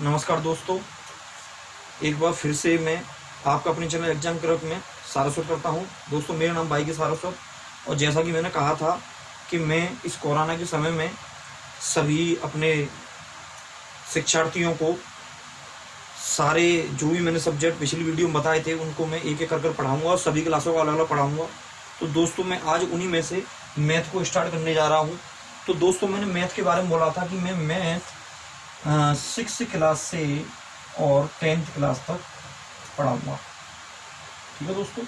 नमस्कार दोस्तों, एक बार फिर से मैं आपका अपने चैनल एग्जाम क्रैक में सारस्वत करता हूं। दोस्तों, मेरा नाम भाई के सारस्वत, और जैसा कि मैंने कहा था कि मैं इस कोरोना के समय में सभी अपने शिक्षार्थियों को सारे जो भी मैंने सब्जेक्ट पिछली वीडियो में बताए थे उनको मैं एक एक कर पढ़ाऊँगा और सभी क्लासों को अलग अलग पढ़ाऊँगा। तो दोस्तों, मैं आज उन्हीं में से मैथ को स्टार्ट करने जा रहा हूँ। तो दोस्तों, मैंने मैथ के बारे में बोला था कि मैं मैथ 6th क्लास से और 10th क्लास तक पढ़ाऊँगा। ठीक है दोस्तों,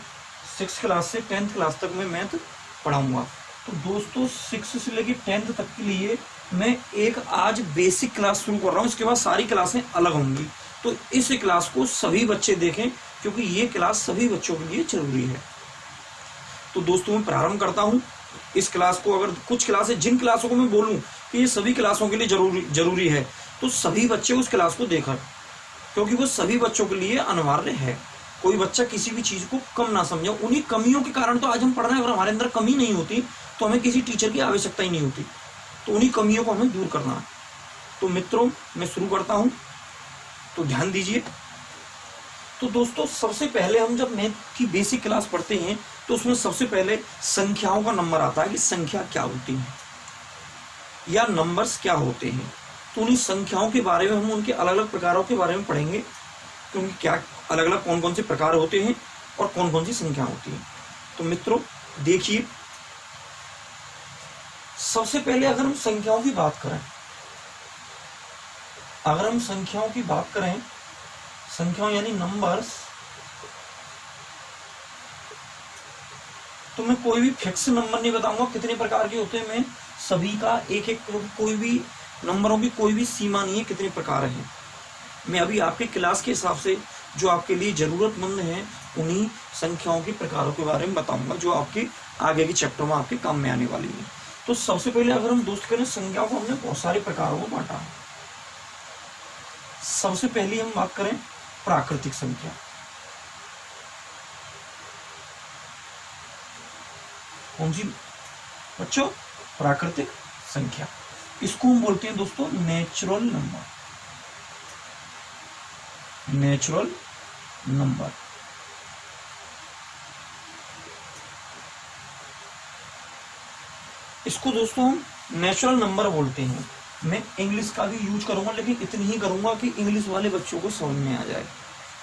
6th क्लास से 10th क्लास तक मैं मैथ पढ़ाऊँगा। तो दोस्तों, 6th से लेकर 10th तक के लिए मैं एक आज बेसिक क्लास शुरू कर रहा हूँ। इसके बाद सारी क्लासें अलग होंगी। तो इस क्लास को सभी बच्चे देखें, क्योंकि ये क्लास सभी बच्चों के लिए जरूरी है। तो दोस्तों, मैं प्रारंभ करता हूँ इस क्लास को। अगर कुछ क्लासें, जिन क्लासों को मैं बोलूँ कि ये सभी क्लासों के लिए जरूरी है, तो सभी बच्चे उस क्लास को देखा, क्योंकि वो सभी बच्चों के लिए अनिवार्य है। कोई बच्चा किसी भी चीज को कम ना समझे। उन्हीं कमियों के कारण तो आज हम पढ़ रहे हैं। अगर हमारे अंदर कमी नहीं होती तो हमें किसी टीचर की आवश्यकता ही नहीं होती। तो उन्हीं कमियों को हमें दूर करना है। तो मित्रों, मैं शुरू करता हूं, तो ध्यान दीजिए। तो दोस्तों, सबसे पहले हम जब मैथ की बेसिक क्लास पढ़ते हैं तो उसमें सबसे पहले संख्याओं का नंबर आता है कि संख्या क्या होती है या नंबर्स क्या होते हैं। तो उन्हीं संख्याओं के बारे में हम उनके अलग अलग प्रकारों के बारे में पढ़ेंगे, क्योंकि क्या अलग अलग कौन कौन से प्रकार होते हैं और कौन कौन सी संख्या होती हैं। तो मित्रों देखिए, सबसे पहले अगर हम संख्याओं की बात करें, संख्याओं यानी नंबर्स, तो मैं कोई भी फिक्स नंबर नहीं बताऊंगा कितने प्रकार के होते हैं। मैं सभी का एक एक, कोई भी नंबरों की कोई भी सीमा नहीं है कितने प्रकार हैं। मैं अभी आपके क्लास के हिसाब से जो आपके लिए जरूरतमंद है उन्हीं संख्याओं के प्रकारों के बारे में बताऊंगा, जो आपके आगे के चैप्टर में आपके काम में आने वाली है। तो सबसे पहले अगर हम दोस्त करें, संख्याओं को हमने बहुत सारे प्रकारों में बांटा है। सबसे पहली हम बात करें प्राकृतिक संख्या। कौन सी बच्चों? प्राकृतिक संख्या। इसको हम बोलते हैं दोस्तों नेचुरल नंबर। Natural number. इसको दोस्तों हम नेचुरल नंबर बोलते हैं। मैं इंग्लिश का भी यूज करूंगा, लेकिन इतनी ही करूंगा कि इंग्लिश वाले बच्चों को समझ में आ जाए,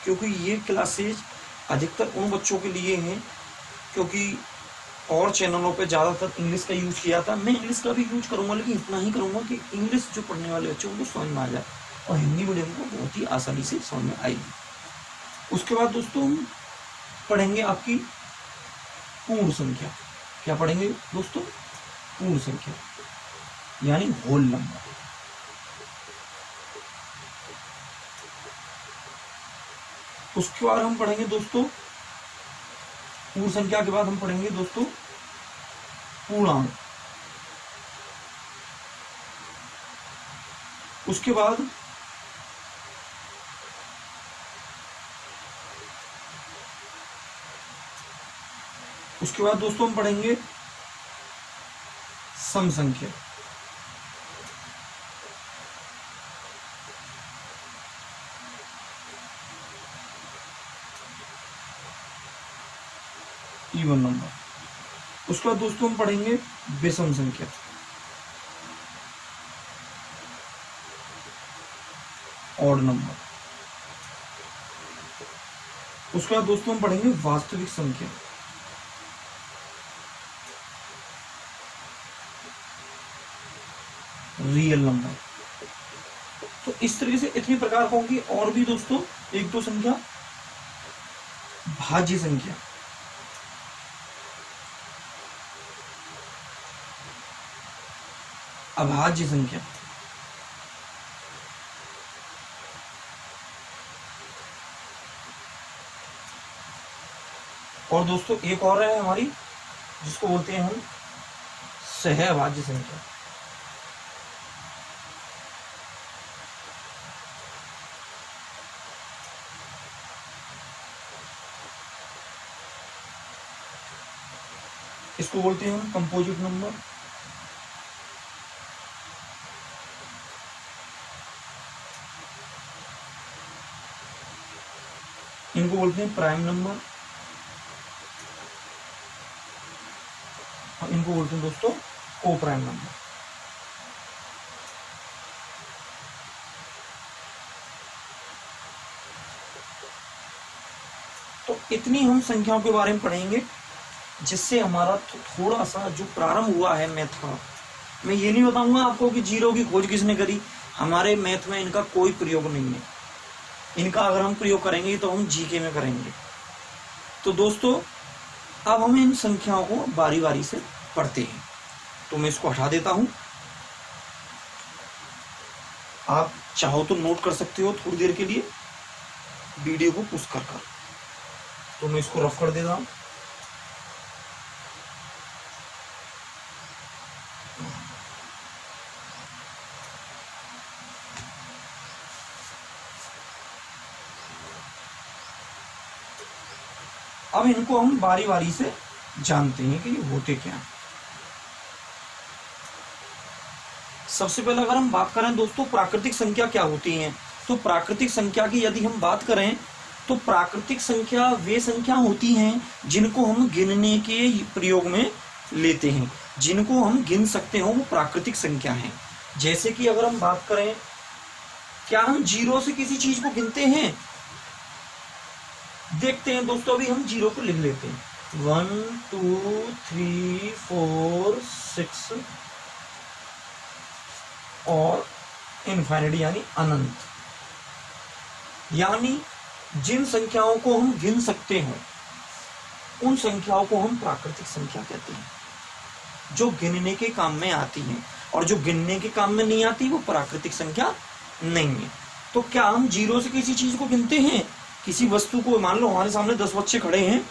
क्योंकि ये क्लासेज अधिकतर उन बच्चों के लिए हैं, क्योंकि और चैनलों पे ज्यादातर इंग्लिश का यूज किया था। मैं इंग्लिश का भी यूज करूंगा, लेकिन इतना ही करूंगा कि इंग्लिश जो पढ़ने वाले बच्चों को समझ में आ जाए और हिंदी मीडियम को बहुत ही आसानी से समझ में आएगी। उसके बाद दोस्तों हम पढ़ेंगे आपकी पूर्ण संख्या। क्या पढ़ेंगे दोस्तों? पूर्ण संख्या यानी होल नंबर। उसके बाद हम पढ़ेंगे दोस्तों, पूर्ण संख्या के बाद हम पढ़ेंगे दोस्तों पूर्णांक। उसके बाद दोस्तों हम पढ़ेंगे सम संख्या। Even number. उसके बाद दोस्तों हम पढ़ेंगे विषम संख्या। Odd number. उसके बाद दोस्तों हम पढ़ेंगे वास्तविक संख्या। Real number. तो इस तरीके से इतनी प्रकार होंगी। और भी दोस्तों एक दो संख्या, भाज्य संख्या, अभाज्य संख्या, और दोस्तों एक और है हमारी, जिसको बोलते हैं हम सहअभाज्य संख्या। इसको बोलते हैं हम कंपोजिट नंबर। इनको बोलते हैं प्राइम नंबर और इनको बोलते हैं दोस्तों को प्राइम नंबर। तो इतनी हम संख्याओं के बारे में पढ़ेंगे जिससे हमारा थोड़ा सा जो प्रारंभ हुआ है मैथ का। मैं ये नहीं बताऊंगा आपको कि जीरो की खोज किसने करी, हमारे मैथ में इनका कोई प्रयोग नहीं है। इनका अगर हम प्रयोग करेंगे तो हम जीके में करेंगे। तो दोस्तों अब हम इन संख्याओं को बारी बारी से पढ़ते हैं। तो मैं इसको हटा देता हूं, आप चाहो तो नोट कर सकते हो थोड़ी देर के लिए वीडियो को पुश कर। तो मैं इसको रफ कर देता हूं। अब इनको हम बारी बारी से जानते हैं कि ये होते क्या हैं। सबसे पहले अगर हम बात करें दोस्तों प्राकृतिक संख्या क्या होती हैं, तो प्राकृतिक संख्या की यदि हम बात करें तो प्राकृतिक संख्या वे संख्या होती हैं जिनको हम गिनने के प्रयोग में लेते हैं, जिनको हम गिन सकते हो वो प्राकृतिक संख्या है। जैसे कि अगर हम बात करें, क्या हम जीरो से किसी चीज को गिनते हैं? देखते हैं दोस्तों, अभी हम जीरो को लिख लेते हैं 1 2 3 4 6 और इनफाइनिटी यानी अनंत। यानी जिन संख्याओं को हम गिन सकते हो उन संख्याओं को हम प्राकृतिक संख्या कहते हैं, जो गिनने के काम में आती हैं, और जो गिनने के काम में नहीं आती वो प्राकृतिक संख्या नहीं है। तो क्या हम जीरो से किसी चीज को गिनते हैं? किसी वस्तु को, मान लो हमारे सामने 10 बच्चे खड़े हैं,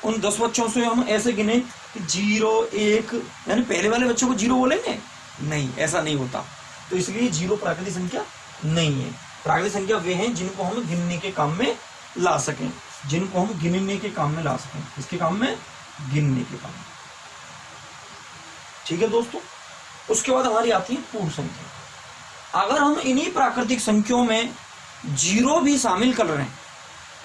उन 10 बच्चों से हम ऐसे गिने कि 0 1, यानी पहले वाले बच्चों को जीरो बोलेंगे? नहीं, ऐसा नहीं होता। तो इसलिए जीरो प्राकृतिक संख्या नहीं है। प्राकृतिक संख्या वे हैं जिनको हम गिनने के काम में ला सकें, जिनको हम गिनने के काम में ला सकें। इसके काम में? गिनने के काम में। ठीक है दोस्तों। उसके बाद हमारी आती है पूर्ण संख्या। अगर हम इन्हीं प्राकृतिक संख्याओं में जीरो भी शामिल कर रहे हैं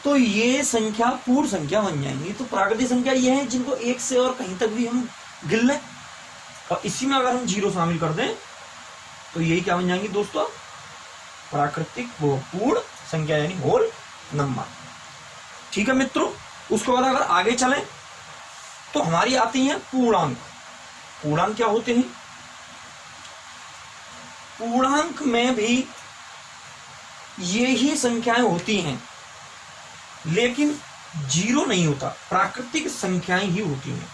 तो ये संख्या पूर्ण संख्या बन जाएंगी। तो प्राकृतिक संख्या ये है जिनको एक से और कहीं तक भी हम गिन लें, और इसी में अगर हम जीरो शामिल कर दें तो यही क्या बन जाएंगी दोस्तों? प्राकृतिक वो पूर्ण संख्या यानी होल नंबर। ठीक है मित्रों। उसके बाद अगर आगे चलें तो हमारी आती है पूर्णांक। पूर्णांक क्या होते हैं? पूर्णांक में भी ये ही संख्याएं होती हैं, लेकिन जीरो नहीं होता, प्राकृतिक संख्याएं ही होती हैं।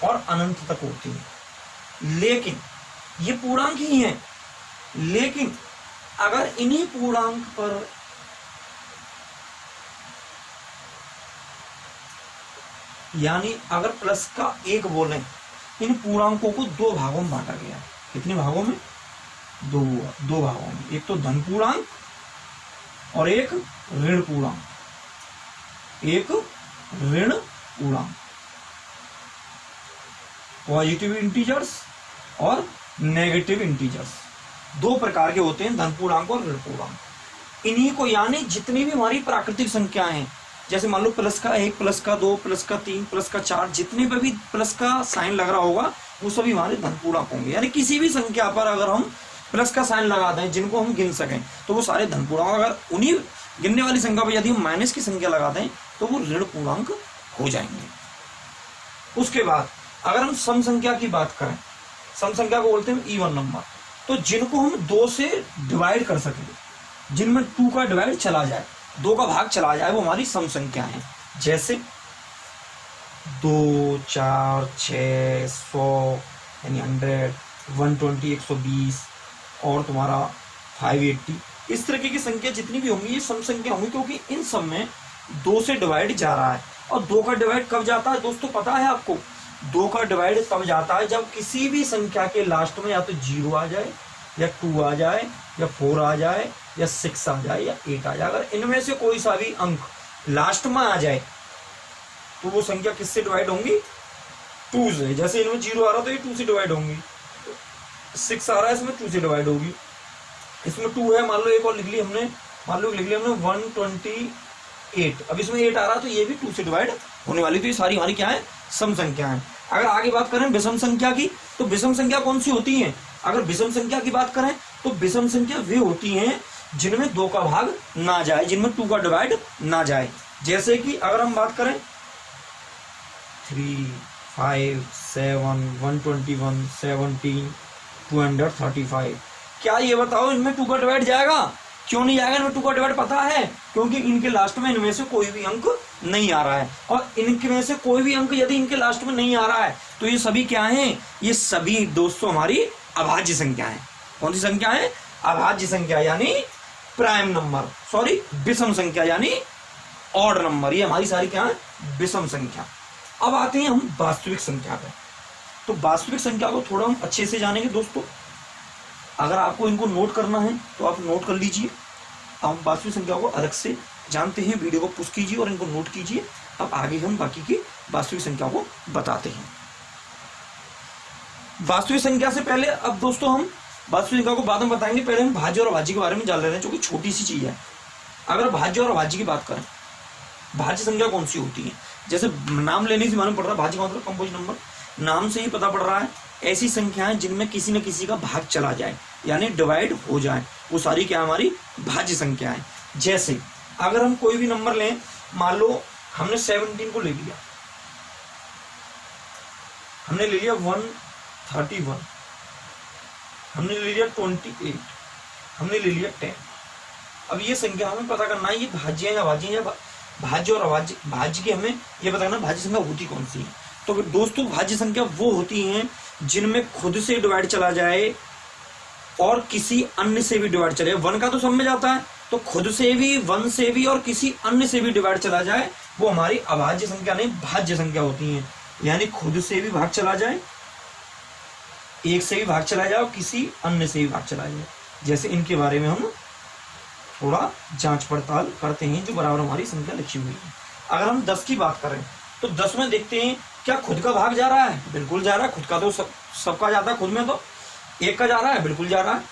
और अनंत तक होती हैं। लेकिन ये पूर्णांक ही हैं, लेकिन अगर इन्हीं पूर्णांक पर यानी अगर प्लस का 1 बोलें, इन पूर्णांकों को 2 भागों में बांटा गया। कितने भागों में? 2 भागों में। एक तो धन पूर्णांक और एक ऋण पूर्णांक। एक ऋण पूर्णांक, पॉजिटिव इंटीजर्स और नेगेटिव इंटीजर्स, 2 प्रकार के होते हैं, धन पूर्णांक और ऋण पूर्णांक। इन्हीं को, यानी जितनी भी हमारी प्राकृतिक संख्याएं हैं, जैसे मान लो प्लस का 1, प्लस का 2, प्लस का 3, प्लस का 4, जितने पे भी प्लस का साइन लग रहा होगा वो सभी हमारे धन पूर्णांक होंगे। यानी किसी भी संख्या पर अगर हम प्लस का साइन लगा दें जिनको हम गिन सकें तो वो सारे धन पूर्णांक। अगर उन्हीं गिनने वाली संख्या पर यदि हम माइनस की संख्या लगा दें तो वो ऋण पूर्णांक हो जाएंगे। उसके बाद अगर हम सम संख्या की बात करें, सम संख्या को बोलते हैं इवन नंबर। तो जिनको हम 2 से डिवाइड कर सकें, जिनमें 2 का डिवाइड चला जाए, 2 का भाग चला जाए, वो हमारी सम संख्या है। जैसे 2 4 6 100 यानी 100, 120 120 और तुम्हारा 580, इस तरीके की संख्या जितनी भी होंगी ये सम संख्या होंगी, क्योंकि इन सब में 2 से डिवाइड जा रहा है। और 2 का डिवाइड कब जाता है दोस्तों, पता है आपको? 2 का डिवाइड तब जाता है जब किसी भी संख्या के लास्ट में या तो 0 आ जाए, या 2 आ जाए, या 4 आ जाए, या 6 आ जाए, या 8 आ जाए। अगर इनमें से कोई सा भी अंक लास्ट में आ जाए तो वो संख्या किससे डिवाइड होंगी? 2 से। जैसे इनमें 0 आ रहा तो ये 2 से डिवाइड होंगी, 6 आ रहा है इसमें 2 से डिवाइड होगी, इसमें 2 है, मान लो एक और लिख ली हमने, मान लो लिख लिया हमने 128। अब इसमें 8 आ रहा तो ये भी 2 से डिवाइड होने वाली, तो ये सारी हमारी क्या है, सम संख्या है। अगर आगे बात करें विषम संख्या की, तो विषम संख्या कौन सी होती है? अगर विषम संख्या की बात करें तो विषम संख्या वे होती हैं जिनमें 2 का भाग ना जाए, जिनमें 2 का डिवाइड ना जाए। जैसे कि अगर हम बात करें 3, 5, 7, 121, 17, 235, क्या ये बताओ इनमें 2 का डिवाइड जाएगा? क्यों नहीं जाएगा इनमें 2 का डिवाइड? पता है, क्योंकि इनके लास्ट में इनमें से कोई भी अंक नहीं आ रहा है, और इनके में से कोई भी अंक यदि इनके लास्ट में नहीं आ रहा है तो ये सभी क्या हैं? ये सभी दोस्तों हमारी अभाज्य संख्या है। कौन सी संख्या है? अभाज्य संख्या यानी प्राइम नंबर, सॉरी विषम संख्या यानी ऑड नंबर। ये हमारी सारी क्या है? विषम संख्या। अब आते हैं हम वास्तविक संख्या पे। तो वास्तविक संख्या को थोड़ा हम अच्छे से जानेंगे दोस्तों। अगर आपको इनको नोट करना है तो आप नोट कर लीजिए। हम वास्तविक संख्या को अलग से जानते हैं, वीडियो को पुश कीजिए और इनको नोट कीजिए। अब आगे हम बाकी की वास्तविक संख्या को बताते हैं। वास्तविक संख्या से पहले अब दोस्तों हम वास्तविक संख्या को बाद में बताएंगे, पहले हम भाज्य और अभाज्य के बारे में जान ले रहे हैं, जो कि छोटी सी चीज है। अगर भाज्य और अभाज्य की बात करें, भाज्य संख्या कौन सी होती है? जैसे नाम लेने से मालूम पड़ रहा है, भाज्य का मतलब कंपोजिट नंबर, नाम से ही पता पड़ रहा है ऐसी संख्याएं जिनमें किसी न किसी का भाग चला जाए यानी डिवाइड हो जाए, वो सारी क्या हमारी भाज्य संख्या है। जैसे अगर हम कोई भी नंबर लें, मान लो हमने 17 को ले लिया, हमने ले लिया 131, हमने ले लिया 28, हमने ले लिया 10। अब ये संख्या हमें पता करना है ये भाज्य है या अभाज्य है, या भाज्य और अभाज्य, भाज्य की हमें ये पता करना भाज्य संख्या होती कौन सी है। तो दोस्तों भाज्य संख्या वो होती हैं जिनमें खुद से डिवाइड चला जाए और किसी अन्य से भी डिवाइड चले। 1 का तो सब में जाता है, तो खुद से भी, 1 से भी और किसी अन्य से भी डिवाइड चला जाए, वो हमारी अभाज्य संख्या नहीं भाज्य संख्या होती है। यानी खुद से भी भाग चला जाए, एक से भी भाग चला जाए और किसी अन्य से भी भाग चला जाए। जैसे इनके बारे में हम थोड़ा जांच पड़ताल करते हैं, जो बराबर हमारी संख्या लिखी हुई है। अगर हम 10 की बात करें तो 10 में देखते हैं क्या खुद का भाग जा रहा है? बिल्कुल जा रहा है। खुद का तो सबका जाता है, खुद में तो 1 का जा रहा है, बिल्कुल जा रहा है।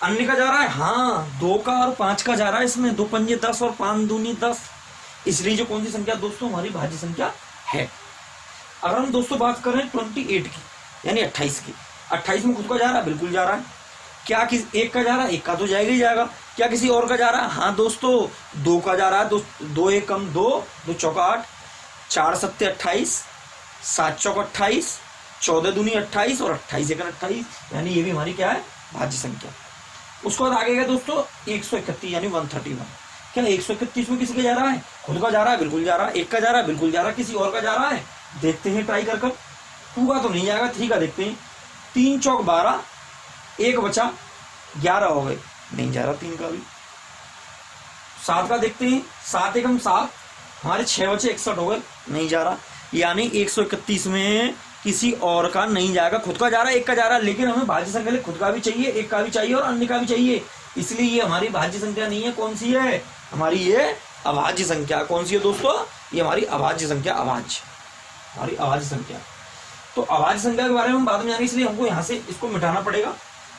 अन्य का जा रहा है, हाँ 2 का और 5 का जा रहा है। इसमें 2 पंजे 10 और 5 दूनी 10, इसलिए जो कौन सी संख्या दोस्तों हमारी भाज्य संख्या है। अगर हम दोस्तों बात करें 28 की यानी 28 की, 28 में खुद का जा रहा है, बिल्कुल जा रहा है। क्या किसी 1 का जा रहा है? 1 का तो जाएगा ही जाएगा। क्या किसी और का जा रहा है? हाँ दोस्तों 2 का जा रहा है। 2 1 कम 2, 2 चौका 8, 4 7 28, 7 चौका 28, 14 दूनी 28 और 28 1 28, यानी ये भी हमारी क्या है? भाज्य संख्या। उसके बाद आगे गया दोस्तों 131 यानी 131। क्या 131 में किसी का जा रहा है? खुद का जा रहा है, बिल्कुल जा रहा है। 1 का जा रहा है, बिल्कुल जा रहा है। किसी और का जा रहा है? देखते हैं ट्राई कर। 2 का तो नहीं जाएगा, 3 का देखते हैं। 3 चौक 12, 1 बचा 11 हो गए, नहीं जा रहा 3 का भी। 7 का देखते हैं, 7 एकम 7, हमारे 6 बचे 61 हो गए, नहीं जा रहा। यानी 131 में किसी और का नहीं जाएगा, खुद का जा रहा है, 1 का जा रहा है। लेकिन हमें भाज्य संख्या लिए खुद का भी चाहिए, 1 का भी चाहिए और अन्य का भी चाहिए, इसलिए ये हमारी भाज्य संख्या नहीं है। कौन सी है? हमारी ये अभाज्य संख्या। कौन सी है दोस्तों? ये हमारी अभाज्य संख्या, अभाज्य, हमारी अभाज्य संख्या। तो अभाज्य संख्या के बारे में हम बाद में जानेंगे, इसलिए हमको यहाँ से इसको मिटाना पड़ेगा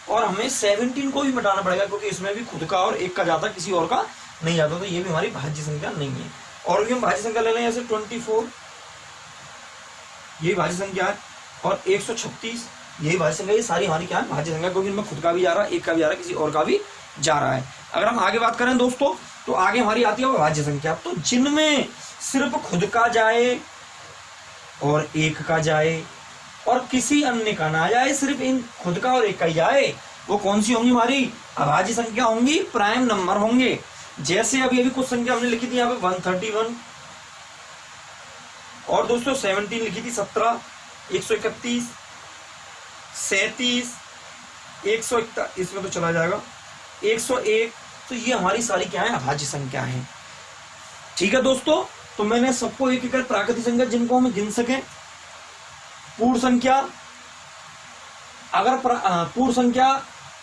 और हमें 17 को भी मिटाना पड़ेगा, क्योंकि इसमें भी खुद का और 1 का जाता, किसी और का नहीं जाता, तो ये भी हमारी भाज्य संख्या नहीं है। और भी हम भाज्य संख्या ले लें, जैसे 24 ये भाज्य संख्या है, और 136 यही भाज्य संख्या। ये सारी हमारी क्या है? भाज्य संख्या, क्योंकि इनमें खुद का भी जा रहा है, 1 का भी जा रहा है, किसी और का भी जा रहा है। अगर हम आगे बात करें दोस्तों, तो आगे हमारी आती है भाज्य संख्या, तो जिनमें सिर्फ खुद का जाए और 1 का जाए और किसी अन्य का ना जाए, सिर्फ इन खुद का और 1 का ही जाए, वो कौन सी होंगी? हमारी अभाज्य संख्या होंगी, प्राइम नंबर होंगे। जैसे अभी कुछ संख्या हमने लिखी थी यहाँ पे 131, और दोस्तों 17 लिखी थी, 17, 131, 37, 141, इसमें तो चला जाएगा 101। तो ये हमारी सारी क्या है? अभाज्य संख्या है। ठीक है दोस्तों, तो मैंने सबको एक एक प्राकृतिक संख्या जिनको हम गिन सकें। पूर्ण संख्या, अगर पूर्ण संख्या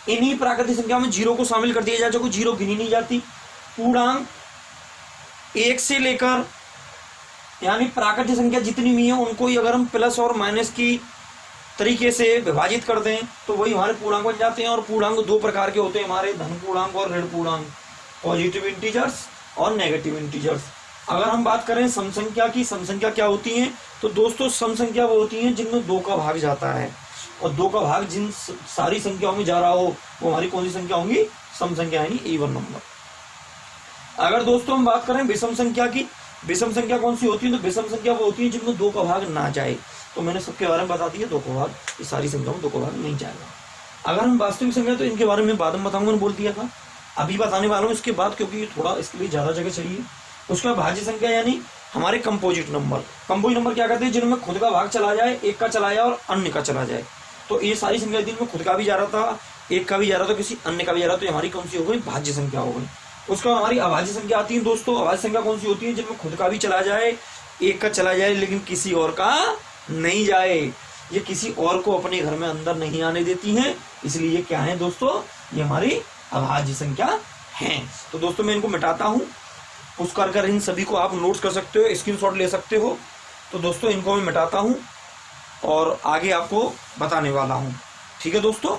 इन्हीं प्राकृतिक संख्या में 0 को शामिल कर दिया जाए, जो को 0 गिनी नहीं जाती। पूर्णांक 1 से लेकर यानी प्राकृतिक संख्या जितनी भी है उनको ही अगर हम प्लस और माइनस की तरीके से विभाजित कर दें तो वही हमारे पूर्णांक बन जाते हैं। और पूर्णांक दो प्रकार के होते हैं हमारे, धन पूर्णांक और ऋण पूर्णांक, पॉजिटिव इंटीजर्स और नेगेटिव इंटीजर्स। अगर हम बात करें सम संख्या की, सम संख्या क्या होती है, तो दोस्तों सम संख्या वो होती है जिनमें 2 का भाग जाता है, और 2 का भाग जिन सारी संख्याओं में जा रहा हो वो हमारी कौन सी संख्या होंगी, सम संख्या यानी इवन नंबर। अगर दोस्तों हम बात करें विषम संख्या की, विषम संख्या कौन सी होती है, तो विषम संख्या वो होती है जिनमें 2 का भाग ना जाए। तो मैंने सबके बारे में बता दिया, 2 का भाग, ये सारी संख्याओं में 2 का भाग नहीं जाएगा। अगर हम वास्तविक संख्या, तो इनके बारे में बाद में बताऊंगा, मैंने बोल दिया था, अभी बताने वाला हूँ इसके बाद, क्योंकि ये थोड़ा इसके लिए ज्यादा जगह चाहिए। उसके बाद भाज्य संख्या यानी हमारे कंपोजिट नंबर। कंपोजिट नंबर क्या कहते हैं, जिनमें खुद का भाग चला जाए, एक का चला जाए और अन्य का चला जाए। तो ये सारी संख्या जिनमें खुद का भी जा रहा था, एक का भी जा रहा था, किसी अन्य का भी जा रहा था, तो हमारी कौन सी हो गई, भाज्य संख्या हो गई। उसका हमारी अभाज्य संख्या आती है दोस्तों। अभाज्य संख्या कौन सी होती है, जिनमें खुद का भी चला जाए, एक का चला जाए, लेकिन किसी और का नहीं जाए, ये किसी और को अपने घर में अंदर नहीं आने देती हैं, इसलिए ये क्या है दोस्तों, ये हमारी अभाज्य संख्या है। तो दोस्तों मैं इनको मिटाता हूं, पुष्कर कर इन सभी को आप नोट्स कर सकते हो, स्क्रीनशॉट ले सकते हो। तो दोस्तों इनको मैं मिटाता हूं और आगे आपको बताने वाला हूं, ठीक है दोस्तों।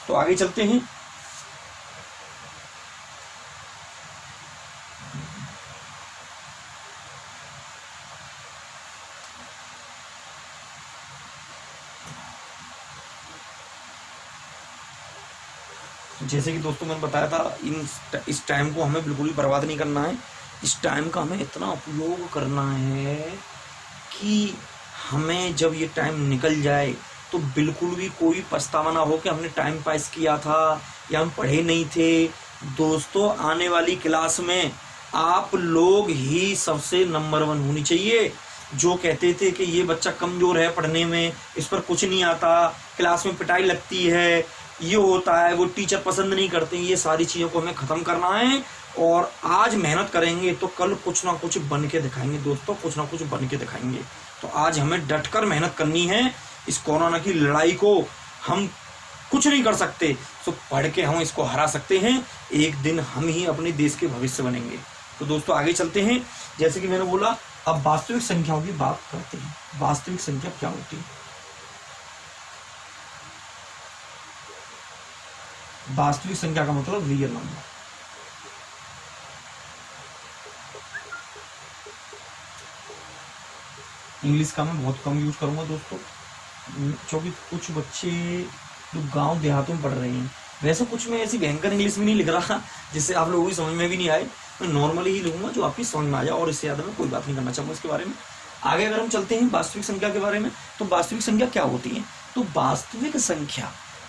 तो आगे चलते हैं। जैसे कि दोस्तों मैंने बताया था, इस टाइम को हमें बिल्कुल भी बर्बाद नहीं करना है। इस टाइम का हमें इतना उपयोग करना है कि हमें जब ये टाइम निकल जाए तो बिल्कुल भी कोई पछतावा ना हो कि हमने टाइम पास किया था या हम पढ़े नहीं थे। दोस्तों आने वाली क्लास में आप लोग ही सबसे नंबर 1 होनी चाहिए। जो कहते थे कि ये बच्चा कमजोर है पढ़ने में, इस पर कुछ नहीं आता, क्लास में पिटाई लगती है, ये होता है, वो टीचर पसंद नहीं करते, ये सारी चीजों को हमें खत्म करना है। और आज मेहनत करेंगे तो कल कुछ ना कुछ बन के दिखाएंगे दोस्तों, कुछ ना कुछ बन के दिखाएंगे। तो आज हमें डटकर मेहनत करनी है। इस कोरोना की लड़ाई को हम कुछ नहीं कर सकते, तो पढ़ के हम इसको हरा सकते हैं। एक दिन हम ही अपने देश के भविष्य बनेंगे। तो दोस्तों आगे चलते हैं। जैसे कि मैंने बोला, अब वास्तविक संख्याओं की बात करते हैं। वास्तविक संख्या क्या होती है? वास्तविक संख्या का मतलब रियल नंबर। इंग्लिश का मैं बहुत कम यूज करूंगा दोस्तों, क्योंकि कुछ बच्चे जो गांव देहातों में पढ़ रहे हैं, वैसे कुछ मैं ऐसी भयंकर इंग्लिश में नहीं लिख रहा जिससे आप लोगों की समझ में भी नहीं आए। मैं नॉर्मली ही लिखूंगा जो आपकी समझ में आ जाए, और इससे ज्यादा मैं कोई बात नहीं करना चाहूंगा इसके बारे में। आगे अगर हम चलते हैं वास्तविक संख्या के बारे में, तो वास्तविक संख्या क्या होती है? तो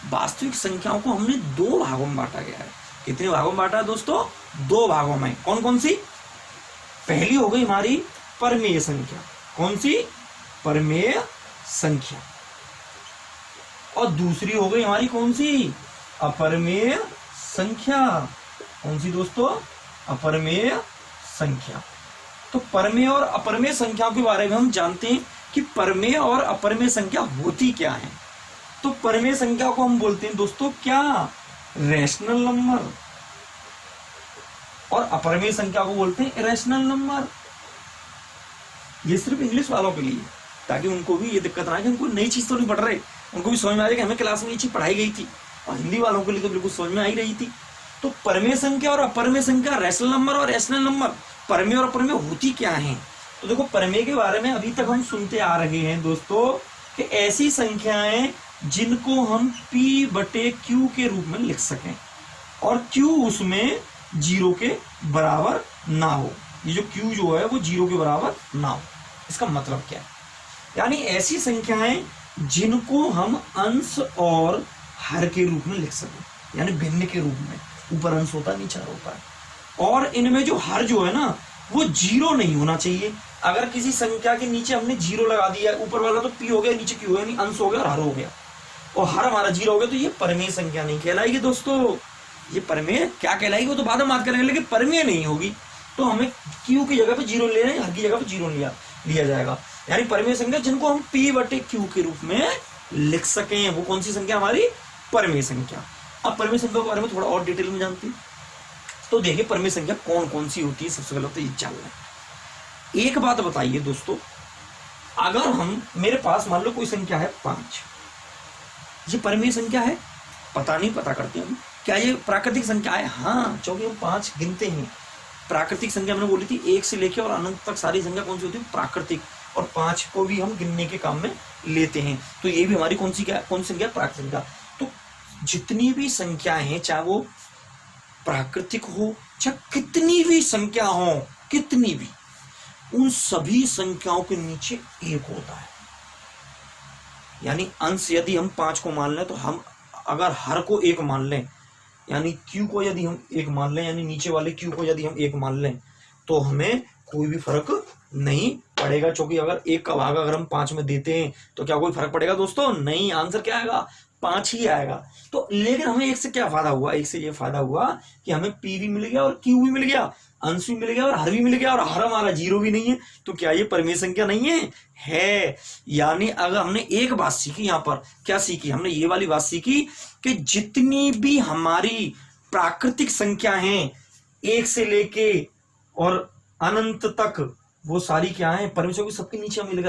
वास्तविक संख्याओं को हमने 2 भागों में बांटा गया है। कितने भागों में बांटा है दोस्तों? 2 भागों में। कौन कौन सी? पहली हो गई हमारी परमेय संख्या। कौन सी? परमेय संख्या। और दूसरी हो गई हमारी कौन सी? अपरमेय संख्या। कौन सी दोस्तों? अपरमेय संख्या। तो परमेय और अपरमेय संख्या के बारे में हम जानते हैं कि परमेय और अपरमेय संख्या होती क्या है। तो परमेय संख्या को हम बोलते हैं दोस्तों क्या? Rational number. और अपरमेय संख्या को बोलते हैं इरेशनल नंबर। ये सिर्फ इंग्लिश वालों के लिए, ताकि उनको भी ये दिक्कत ना आए कि उनको नई चीज तो नहीं पढ़ रहे, उनको भी समझ में आ जाए कि हमें क्लास में ये चीज पढ़ाई गई थी। और हिंदी वालों के लिए तो बिल्कुल समझ में आ ही रही थी। तो परमेय संख्या और अपरमेय संख्या, रैशनल नंबर और रैशनल नंबर, परमेय और अपरमेय होती क्या है? तो देखो, परमेय के बारे में अभी तक हम सुनते आ रहे हैं दोस्तों कि ऐसी संख्याएं जिनको हम P/Q के रूप में लिख सकें और Q उसमें 0 के बराबर ना हो। ये जो Q जो है वो 0 के बराबर ना हो। इसका मतलब क्या है? यानी ऐसी संख्याएं जिनको हम अंश और हर के रूप में लिख सकें, यानी भिन्न के रूप में। ऊपर अंश होता है, नीचे हर होता है। और इनमें जो हर जो है ना वो 0 नहीं होना चाहिए। अगर किसी संख्या के नीचे हमने 0 लगा दिया, ऊपर वाला तो P हो गया, नीचे Q हो गया, यानी अंश हो गया और हर हो गया, और हर हमारा 0 हो गया, तो ये परमेय संख्या नहीं कहलाएगी दोस्तों। ये परमेय क्या कहलाएगी वो तो बाद में बात करेंगे, लेकिन परमेय नहीं होगी। तो हमें Q की जगह पे 0 ले रहे हैं, हर की जगह पे 0 लिया जाएगा। यानी परमेय संख्या जिनको हम P/Q के रूप में लिख सकें, वो कौन सी संख्या? हमारी परमेय संख्या। अब परमेय संख्या के बारे में थोड़ा और डिटेल में जानते हैं। तो देखिए परमेय संख्या कौन कौन सी होती है। सबसे पहले तो ये जान लें। एक बात बताइए दोस्तों, अगर हम, मेरे पास मान लो कोई संख्या है 5, ये परिमेय संख्या है, पता नहीं, पता करते हैं क्या ये प्राकृतिक संख्या है। हाँ, क्योंकि हम 5 गिनते हैं। प्राकृतिक संख्या मैंने बोली थी 1 से लेकर और अनंत तक सारी संख्या कौन सी होती है, प्राकृतिक, और 5 को भी हम गिनने के काम में लेते हैं। तो ये भी हमारी कौन सी संख्या, प्राकृतिक संख्या। तो जितनी भी संख्या है, चाहे वो प्राकृतिक हो चाहे कितनी भी संख्या हो, कितनी भी, उन सभी संख्याओं के नीचे 1 होता है। यानी अंश यदि हम 5 को मान लें, तो हम अगर हर को 1 मान लें, यानी q को यदि हम 1 मान लें, यानी नीचे वाले q को यदि हम 1 मान लें, तो हमें कोई भी फर्क नहीं पड़ेगा। क्योंकि अगर 1 का भाग अगर हम 5 में देते हैं तो क्या कोई फर्क पड़ेगा दोस्तों? नहीं, आंसर क्या आएगा? 5 ही आएगा। तो लेकिन हमें 1 से क्या फायदा हुआ? 1 से ये फायदा हुआ कि हमें p भी मिल गया और q भी मिल गया, अंश भी मिल गया और हर भी मिल गया, और हर हमारा 0 भी नहीं है। तो क्या ये परिमेय संख्या नहीं है? है। यानी अगर हमने एक बात सीखी, यहाँ पर क्या सीखी हमने? ये वाली बात सीखी कि जितनी भी हमारी प्राकृतिक संख्या हैं 1 से लेके और अनंत तक, वो सारी क्या है? परिमेय संख्या। सबके नीचे हम एक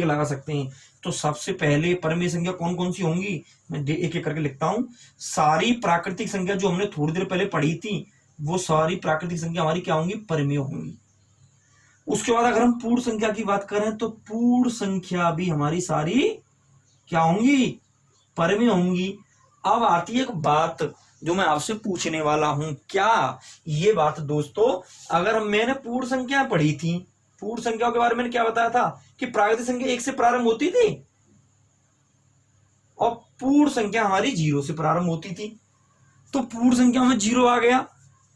लगा सकते हैं। तो सबसे पहले परिमेय संख्या कौन कौन सी होंगी, मैं एक एक करके लिखता हूं। सारी प्राकृतिक संख्या जो हमने थोड़ी देर पहले पढ़ी थी, वो सारी प्राकृतिक संख्या हमारी क्या होंगी? परिमेय होंगी। उसके बाद अगर हम पूर्ण संख्या की बात करें, तो पूर्ण संख्या भी हमारी सारी क्या होंगी? परिमेय होंगी। अब आती है एक बात जो मैं आपसे पूछने वाला हूं, क्या ये बात दोस्तों, अगर मैंने पूर्ण संख्या पढ़ी थी, पूर्ण संख्याओं के बारे में क्या बताया था कि प्राकृतिक संख्या 1 से प्रारंभ होती थी और पूर्ण संख्या हमारी 0 से प्रारंभ होती थी। तो पूर्ण संख्या में 0 आ गया।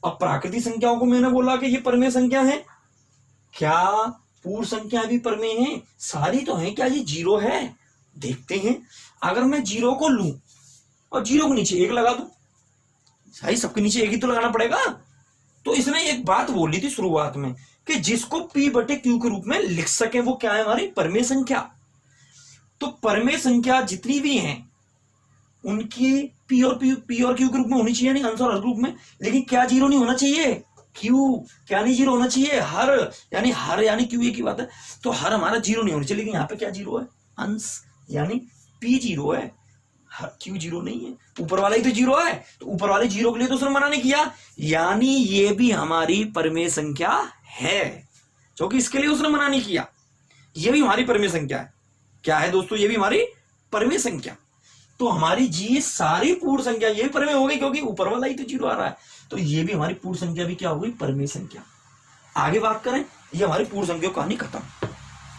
अब प्राकृतिक संख्याओं को मैंने बोला कि ये परिमेय संख्या है। क्या पूर्ण संख्या भी परिमेय है? सारी तो है। क्या ये 0 है? देखते हैं। अगर मैं 0 को लूं और 0 के नीचे 1 लगा दूं, सही, सबके नीचे 1 ही तो लगाना पड़ेगा। तो इसने एक बात बोली थी शुरुआत में कि जिसको p बटे q के रूप में लिख सके, वो क्या है? हमारी परिमेय संख्या। तो परिमेय संख्या जितनी भी हैं उनकी p और q के रूप में होनी चाहिए, यानी अंश और हर रूप में। लेकिन क्या 0 नहीं होना चाहिए? q क्या नहीं 0 होना चाहिए? हर यानी q एक ही बात है। तो हर हमारा 0 नहीं होना चाहिए। लेकिन यहाँ पे क्या 0 है? अंश, यानी p 0 है, q 0 नहीं है। ऊपर वाला ही तो 0 है। तो ऊपर वाले 0 के लिए तो उसने मना नहीं किया, यानी ये भी हमारी परिमेय संख्या है, क्योंकि इसके लिए उसने मना नहीं किया। ये भी हमारी परिमेय संख्या है। क्या है दोस्तों? ये भी हमारी परिमेय संख्या। तो हमारी जी सारी पूर्ण संख्या ये भी परिमेय हो गई, क्योंकि ऊपर वाला ही तो 0 आ रहा है। तो ये भी हमारी पूर्ण संख्या भी क्या हो गई? परिमेय संख्या। आगे बात करें, ये हमारी पूर्ण संख्या कहानी खत्म।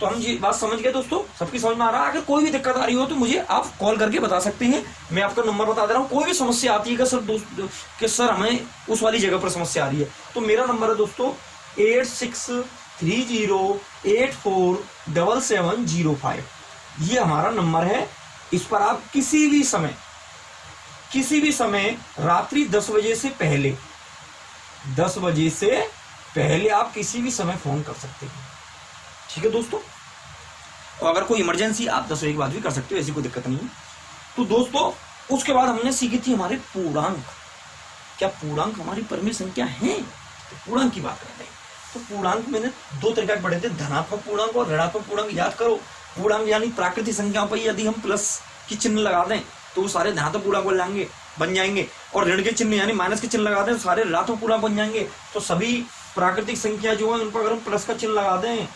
तो हम ये बात समझ गए दोस्तों, सबकी समझ में आ रहा है? अगर कोई भी दिक्कत आ रही हो तो मुझे आप कॉल करके बता सकते हैं। मैं आपका नंबर बता दे रहा हूँ। कोई भी समस्या आती है कि सर हमें उस वाली जगह पर समस्या आ रही है, तो मेरा नंबर है दोस्तों 8630847705। ये हमारा नंबर है। इस पर आप किसी भी समय रात्रि 10 बजे से पहले, 10 बजे से पहले आप किसी भी समय फोन कर सकते हैं। ठीक है दोस्तों? और अगर कोई इमरजेंसी आप 10 बजे के बाद भी कर सकते हो, ऐसी कोई दिक्कत नहीं है। तो दोस्तों उसके बाद हमने सीखी थी हमारे पूर्णांक। क्या पूर्णांक हमारी परिमेय संख्या है? तो पूर्णांक की बात करते हैं। तो पूर्णांक मैंने 2 तरीके पढ़े थे, धनात्मक पूर्णांक और ऋणात्मक पूर्णांक। याद करो, पूर्णांक यानी प्राकृतिक संख्याओं पर यदि हम प्लस की चिन्ह लगा दें तो वो सारे धनात्मक पूर्णांक बन जाएंगे, और ऋण के चिन्ह यानी माइनस के चिन्ह लगा दें तो सारे ऋणात्मक पूर्णांक बन जाएंगे। तो सभी प्राकृतिक संख्या जो है उन पर अगर हम प्लस का चिन्ह लगा दें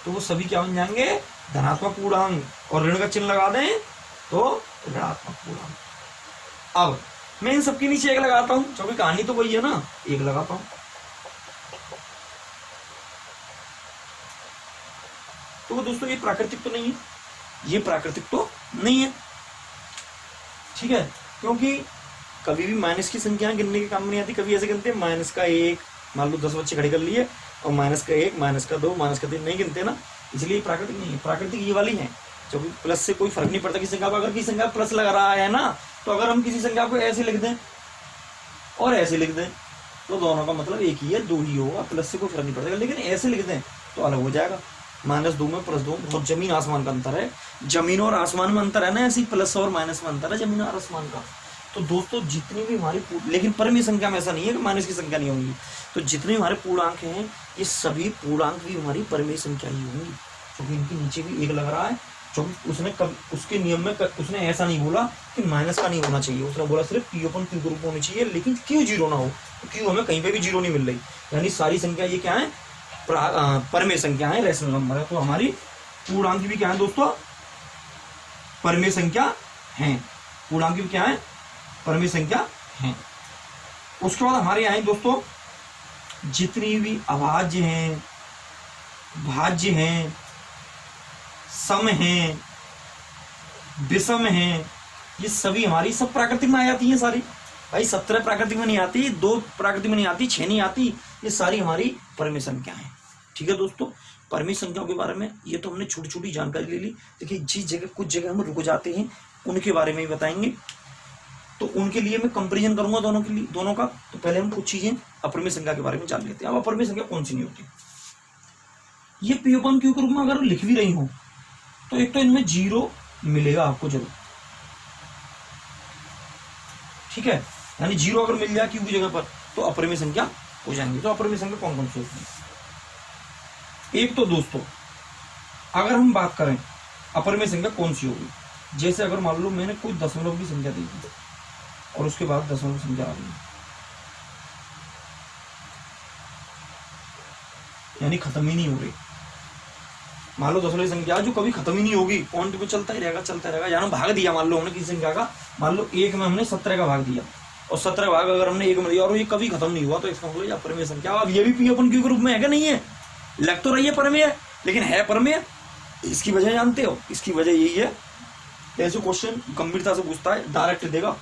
तो वो सभी क्या बन जाएंगे? धनात्मक पूर्णांक, और ऋण का चिन्ह लगा दें तो ऋणात्मक पूर्णांक। अब मैं इन सबके नीचे 1 लगाता हूं, क्योंकि कहानी तो वही है ना, 1 लगाता हूं। तो दोस्तों ये प्राकृतिक तो नहीं है, ये प्राकृतिक तो नहीं है। ठीक है? क्योंकि कभी भी माइनस की संख्या गिनने के काम नहीं आती। कभी ऐसे गिनते हैं माइनस का 1, मान लो 10 बच्चे खड़े कर लिए, और माइनस का 1, माइनस का 2, माइनस का 3 नहीं गिनते ना, इसलिए प्राकृतिक नहीं है। प्राकृतिक ये वाली है, क्योंकि प्लस से कोई फर्क नहीं पड़ता किसी संख्या को। अगर किसी संख्या प्लस लगा रहा है ना, तो अगर हम किसी संख्या को ऐसे लिख दें और ऐसे लिख दें तो दोनों का मतलब एक ही है, 2 ही होगा, प्लस से कोई फर्क नहीं पड़ेगा। लेकिन ऐसे लिख दें तो अलग हो जाएगा। -2 में +2 बहुत जमीन आसमान का अंतर है। जमीन और आसमान में अंतर है ना, ऐसी प्लस और माइनस में अंतर है जमीन और आसमान का। तो दोस्तों जितनी भी हमारी, लेकिन परिमेय संख्या में ऐसा नहीं है कि माइनस की संख्या नहीं होंगी। तो जितने हमारे पूर्णांक हैं, ये सभी पूर्णांक भी हमारी परिमेय संख्या ही होंगी। क्योंकि इनके नीचे भी 1 लग रहा है, क्योंकि उसने कभी उसके नियम में उसने ऐसा नहीं बोला कि माइनस का नहीं होना चाहिए, उसने बोला सिर्फ P अपन Q ग्रुप होनी चाहिए, लेकिन Q जीरो ना हो। तो Q हमें कहीं पे भी जीरो नहीं मिल रही, यानी सारी संख्या ये क्या है, परमेय संख्या है, रेशनल नंबर है। तो हमारी पूर्णांक भी क्या है दोस्तों, परमेय संख्या है। पूर्णांक भी क्या है, परमेय संख्या है। उसके बाद हमारे यहाँ दोस्तों जितनी भी अभाज्य हैं, भाज्य हैं, सम हैं, विषम हैं, ये सभी हमारी सब प्राकृतिक में आ जाती हैं सारी। भाई 17 प्राकृतिक में नहीं आती, 2 प्राकृतिक में नहीं आती, 6 नहीं आती, ये सारी हमारी परमेय संख्या है। ठीक है दोस्तों, परमेय संख्याओं के बारे में ये तो हमने छोटी छोटी जानकारी ले ली। देखिए जिस जगह कुछ जगह हम रुक जाते हैं उनके बारे में ही बताएंगे, तो उनके लिए मैं कंपेरिजन करूंगा दोनों के लिए, दोनों का। तो पहले हम कुछ चीजें अपरमेय संख्या के बारे में जान लेते हैं। अब अपरमेय संख्या कौन सी नहीं होती, ये P अपन Q के रूप में अगर लिख भी रही हूं तो एक तो इनमें जीरो मिलेगा आपको जरूर, ठीक है, यानी जीरो अगर मिल जाए Q की जगह पर तो अपरमेय संख्या हो जाएंगे। तो अपरमेय संख्या कौन कौन सी होती है, एक तो दोस्तों अगर हम बात करें अपरमेय संख्या कौन सी होगी, जैसे अगर मान लो मैंने कोई दशमलव की संख्या दी थी और उसके बाद दशमलव संख्या आ गई, यानी खत्म ही नहीं हो रही। मान लो दशमलव संख्या जो कभी खत्म ही नहीं होगी, पॉइंट पे चलता ही रहेगा, यानी भाग दिया मान लो हमने किसी संख्या का, मान लो 1 में हमने 17 का भाग दिया और 17 भाग अगर हमने 1 में दिया और ये कभी खत्म नहीं हुआ, तो इसका मतलब ये अपरमेय संख्या। अब ये भी P अपन Q के रूप में है क्या, नहीं है, लग तो रही है परमेय, लेकिन है परमेय। इसकी वजह जानते हो, इसकी वजह यही है, ऐसे क्वेश्चन गंभीरता से पूछता है, डायरेक्ट देगा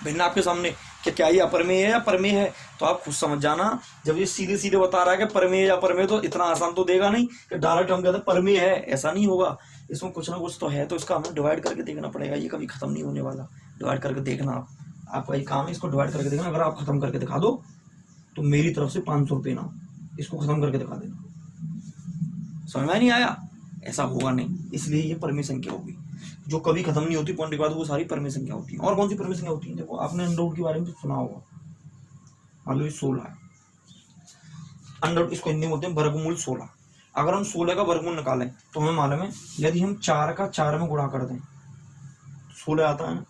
भिन्न आपके सामने कि क्या ये अपरमेय है या परमेय है, तो आप खुद समझ जाना। जब ये सीधे सीधे बता रहा है कि परमेय या परमेय, तो इतना आसान तो देगा नहीं कि डायरेक्ट हम कहते हैं परमेय है, ऐसा नहीं होगा। इसमें कुछ ना कुछ तो है, तो इसका हमें डिवाइड करके देखना पड़ेगा, ये कभी खत्म नहीं होने वाला। डिवाइड करके देखना आपका ये काम है, इसको डिवाइड करके देखना। अगर आप खत्म करके दिखा दो तो मेरी तरफ से 500 रुपये ना, इसको खत्म करके दिखा देना। समझ में नहीं आया, ऐसा होगा नहीं, इसलिए ये परमेय संख्या होगी जो कभी खत्म नहीं होती। पॉइंट के बाद वो सारी परमेय संख्या होती है। और कौन सी परमेय संख्या होती है, देखो आपने अंडरवुड के बारे में सुना होगा, मान लो ये 16 है, अंडरवुड इसको हिंदी में बोलते हैं वर्गमूल 16। अगर हम 16 का वर्गमूल निकालें तो हमें मालूम है यदि हम 4 का 4 में गुणा कर दें 16 आता है,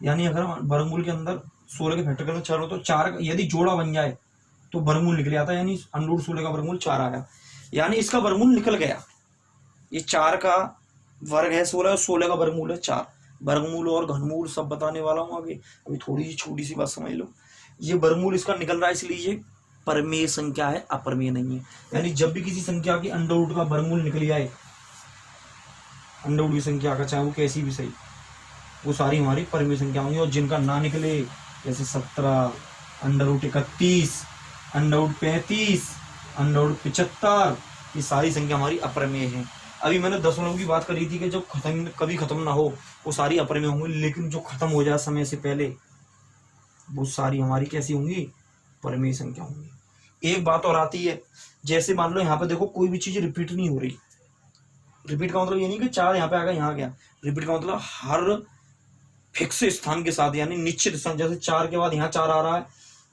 यानी अगर हम वर्गमूल के अंदर 16 के फैक्टर करें 4 हो तो 4 यदि जोड़ा बन जाए तो वर्गमूल निकल आता है, यानी अंडरवुड 16 का वर्गमूल 4 आया, यानी इसका वर्गमूल निकल गया। ये 4 का वर्ग है 16 और 16 का वर्गमूल है 4। वर्गमूल और घनमूल सब बताने वाला हूँ आगे, अभी थोड़ी सी छोटी सी बात समझ लो। ये वर्गमूल इसका निकल रहा है, इसलिए ये परमेय संख्या है, अपरमेय नहीं है। यानी जब भी किसी संख्या की अंडरवुड का वर्गमूल निकल जाए, अंडरवुड की संख्या का चाहे वो कैसी भी सही, वो सारी हमारी परमेय संख्या होंगी। और जिनका ना निकले जैसे 17, अंडरवुड 31, अंडरवुड 35, अंडरवुड 75, ये सारी संख्या हमारी अपरमेय है। अभी मैंने दशमलव की बात करी थी कि जब कभी खत्म ना हो वो सारी अपरमेय होंगी, लेकिन जो खत्म हो जाए समय से पहले वो सारी हमारी कैसी होंगी, परमेय संख्या होंगी। एक बात और आती है, जैसे मान लो यहाँ पे देखो कोई भी चीज रिपीट नहीं हो रही। रिपीट का मतलब ये नहीं कि 4 यहाँ पे आ गया यहाँ गया, रिपीट का मतलब हर फिक्स स्थान के साथ, यानी निश्चित स्थान, जैसे 4 के बाद यहाँ 4 आ रहा है,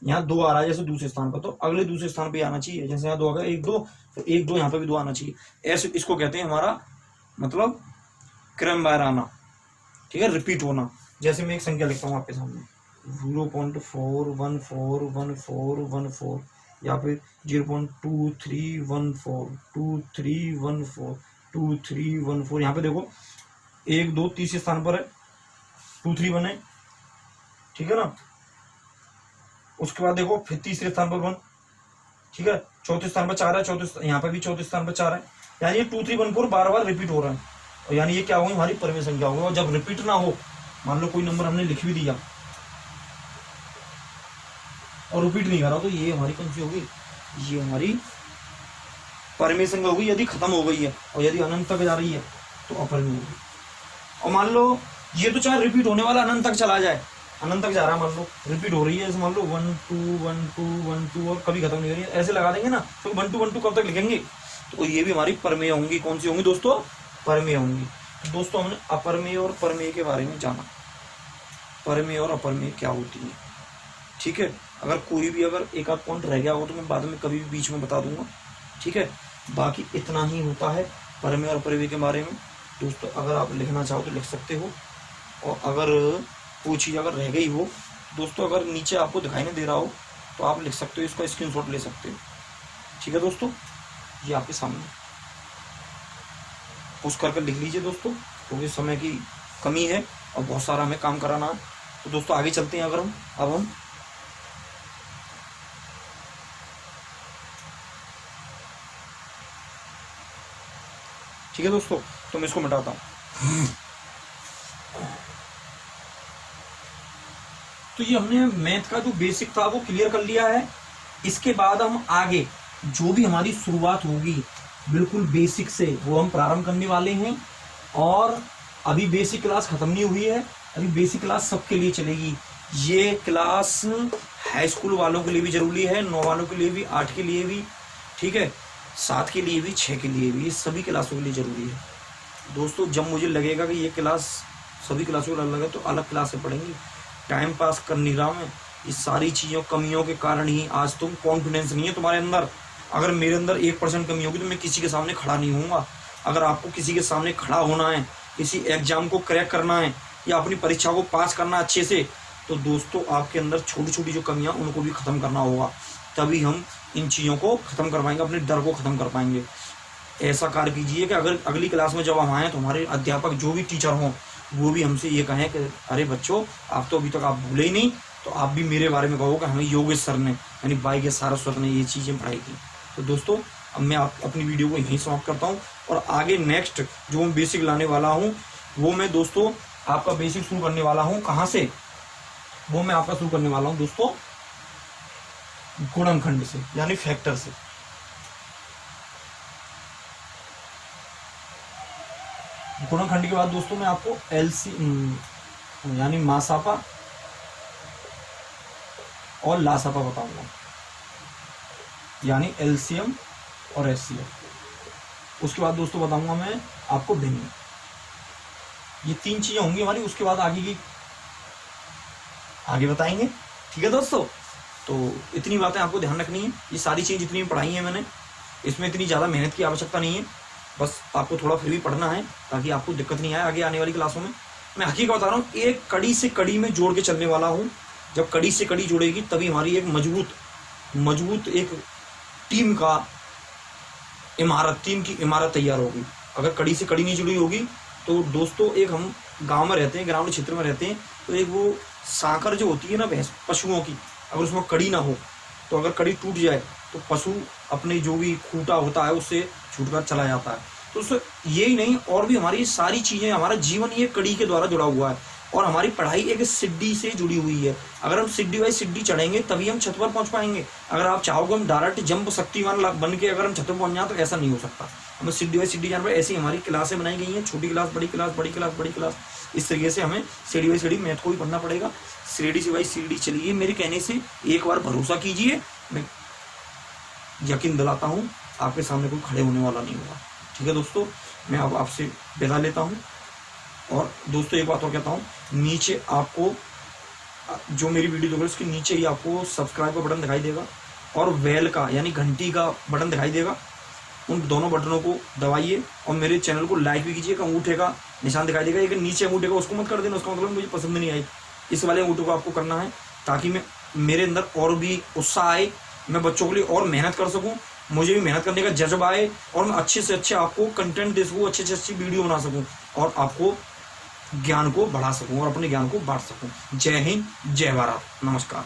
यहाँ 2 आ रहा है जैसे दूसरे स्थान पर, तो अगले दूसरे स्थान पे आना चाहिए। जैसे यहाँ 2 आ गया, 1 2, तो 1 2 यहाँ पे भी 2 आना चाहिए। ऐसे इसको कहते हैं हमारा मतलब क्रमवार आना, ठीक है, रिपीट होना। जैसे मैं एक संख्या लिखता हूँ आपके सामने 0.4141414 या फिर 0.23142314 यहाँ पे देखो 1 2 तीसरे स्थान पर है, 2 3 1 है, ठीक है ना। उसके बाद देखो फिर तीसरे स्थान पर 1, ठीक है, चौथे स्थान पर 4 है, चौथे यहाँ पे भी चौथे स्थान पर 4 है, यानी ये 2 3 1 4 बार बार रिपीट हो रहा है, और यानी ये क्या होगी, हमारी परमेय संख्या होगी। और जब रिपीट ना हो, मान लो कोई नंबर हमने लिख भी दिया और रिपीट नहीं कर रहा, तो ये हमारी कौन सी होगी, ये हमारी परमेय संख्या होगी यदि खत्म हो गई है। और यदि अनंत तक जा रही है तो अपरमेय होगी। और मान लो ये तो चाहे रिपीट होने वाला अनंत तक चला जाए, अनंत तक जा रहा है, मान लो रिपीट हो रही है, जैसे मान लो 1 2 1 2 1 2 और कभी खत्म नहीं हो रही है, ऐसे लगा देंगे ना, तो 1 2 1 2 कब तक लिखेंगे, तो ये भी हमारी परमेय होंगी। कौन सी होंगी दोस्तों, परमेय होंगी। तो दोस्तों हमने अपरमेय और परमेय के बारे में जाना, परमेय और अपरमेय क्या होती है, ठीक है। अगर कोई भी अगर एक आध पॉइंट रह गया हो तो मैं बाद में कभी भी बीच में बता दूंगा, ठीक है। बाकी इतना ही होता है परमेय और परिमेय के बारे में। दोस्तों अगर आप लिखना चाहो तो लिख सकते हो, और अगर कोई चीज़ अगर रह गई हो दोस्तों, अगर नीचे आपको दिखाई नहीं दे रहा हो तो आप लिख सकते हो, इसका स्क्रीनशॉट ले सकते हो। ठीक है दोस्तों, ये आपके सामने पुश करके लिख लीजिए दोस्तों, क्योंकि समय की कमी है और बहुत सारा हमें काम कराना है। तो दोस्तों आगे चलते हैं। अगर हम ठीक है दोस्तों, तो मैं इसको मिटाता हूँ। तो ये हमने मैथ का जो बेसिक था वो क्लियर कर लिया है। इसके बाद हम आगे जो भी हमारी शुरुआत होगी बिल्कुल बेसिक से, वो हम प्रारंभ करने वाले हैं। और अभी बेसिक क्लास खत्म नहीं हुई है, अभी बेसिक क्लास सबके लिए चलेगी। ये क्लास हाई स्कूल वालों के लिए भी जरूरी है, 9 वालों के लिए भी, 8 के लिए भी, ठीक है, 7 के लिए भी, 6 के लिए भी, ये सभी क्लासों के लिए जरूरी है दोस्तों। जब मुझे लगेगा कि ये क्लास सभी क्लासों को अलग है तो अलग क्लास से पढ़ेंगी। टाइम पास कर नहीं रहा मैं, इस सारी चीज़ों कमियों के कारण ही आज तुम कॉन्फिडेंस नहीं है तुम्हारे अंदर। अगर मेरे अंदर 1% कमी होगी तो मैं किसी के सामने खड़ा नहीं होऊंगा। अगर आपको किसी के सामने खड़ा होना है, किसी एग्जाम को क्रैक करना है या अपनी परीक्षा को पास करना अच्छे से, तो दोस्तों आपके अंदर छोटी छोटी जो कमियां उनको भी खत्म करना होगा, तभी हम इन चीज़ों को खत्म कर पाएंगे, अपने डर को खत्म कर पाएंगे। ऐसा कार्य कीजिए कि अगर अगली क्लास में जब हम आए तो हमारे अध्यापक जो भी टीचर हों वो भी हमसे ये कहें कि अरे बच्चों, आप तो अभी तक आप भूले ही नहीं, तो आप भी मेरे बारे में कहो कि हमें योगेश सर ने यानी बाइगे सारस्वत ने ये चीज़ें पढ़ाई की। तो दोस्तों अब मैं अपनी वीडियो को यहीं समाप्त करता हूँ, और आगे नेक्स्ट जो मैं बेसिक लाने वाला हूँ वो मैं दोस्तों आपका बेसिक शुरू करने वाला हूँ। कहाँ से? वो मैं आपका शुरू करने वाला हूँ दोस्तों गुणनखंड से, यानी फैक्टर से। गुणनखंड के बाद दोस्तों मैं आपको एलसी यानी मासापा और लासापा बताऊंगा, यानी एलसीएम और एचसीएफ। उसके बाद दोस्तों बताऊंगा मैं आपको भिन्न। ये 3 चीजें होंगी हमारी, उसके बाद आगे बताएंगे। ठीक है दोस्तों, तो इतनी बातें आपको ध्यान रखनी है। ये सारी चीज़ जितनी पढ़ाई है मैंने, इसमें इतनी ज़्यादा मेहनत की आवश्यकता नहीं है, बस आपको थोड़ा फिर भी पढ़ना है ताकि आपको दिक्कत नहीं आए आगे आने वाली क्लासों में। मैं हकीकत बता रहा हूँ, एक कड़ी से कड़ी में जोड़ के चलने वाला हूँ। जब कड़ी से कड़ी जुड़ेगी तभी हमारी एक मजबूत एक टीम की इमारत तैयार होगी। अगर कड़ी से कड़ी नहीं जुड़ी होगी तो दोस्तों, एक हम गांव में रहते हैं, ग्रामीण क्षेत्र में रहते हैं, तो एक वो सांकर जो होती है ना भैंस पशुओं की, अगर उसमें कड़ी ना हो तो अगर कड़ी टूट जाए तो पशु अपने जो भी खूंटा होता है उससे छूटकर चला जाता है। तो उससे यही नहीं, और भी हमारी सारी चीज़ें, हमारा जीवन ये कड़ी के द्वारा जुड़ा हुआ है, और हमारी पढ़ाई एक सीढ़ी से जुड़ी हुई है। अगर हम सीढ़ी बाई सीढ़ी चढ़ेंगे तभी हम छत पर पहुंच पाएंगे। अगर आप चाहोगे हम डायरेक्ट जंप शक्तिमान बन के अगर हम छत पर पहुंच जाए तो ऐसा नहीं हो सकता। हमें सीढ़ी बाई सीढ़ी जाना पड़ेगा। ऐसी हमारी क्लासें बनाई गई हैं, छोटी क्लास, बड़ी क्लास, बड़ी क्लास, बड़ी क्लास। इस तरीके से हमें सीढ़ी बाई सीढ़ी मैथ को भी पढ़ना पड़ेगा। सीढ़ी से बाई सीढ़ी चलिए, मेरे कहने से एक बार भरोसा कीजिए, मैं यकीन दिलाता हूँ आपके सामने कोई खड़े होने वाला नहीं होगा। ठीक है दोस्तों, मैं अब आपसे विदा लेता हूँ। और दोस्तों एक बात और कहता हूँ, नीचे आपको जो मेरी वीडियो देखोगे उसके नीचे ही आपको सब्सक्राइब का बटन दिखाई देगा और बेल का यानी घंटी का बटन दिखाई देगा। उन दोनों बटनों को दबाइए और मेरे चैनल को लाइक भी कीजिएगा। अंगूठे का निशान दिखाई देगा, लेकिन नीचे अंगूठे का उसको मत कर देना, उसका मतलब मुझे पसंद नहीं आई। इस वाले अंगूठे को आपको करना है ताकि मेरे अंदर और भी उत्साह आए, मैं बच्चों के लिए और मेहनत कर सकूँ, मुझे भी मेहनत करने का जज्बा आए, और मैं अच्छे से अच्छे आपको कंटेंट दे सकूँ, अच्छे से अच्छी वीडियो बना सकूँ और आपको ज्ञान को बढ़ा सकूँ और अपने ज्ञान को बांट सकूँ। जय हिंद, जय भारत, नमस्कार।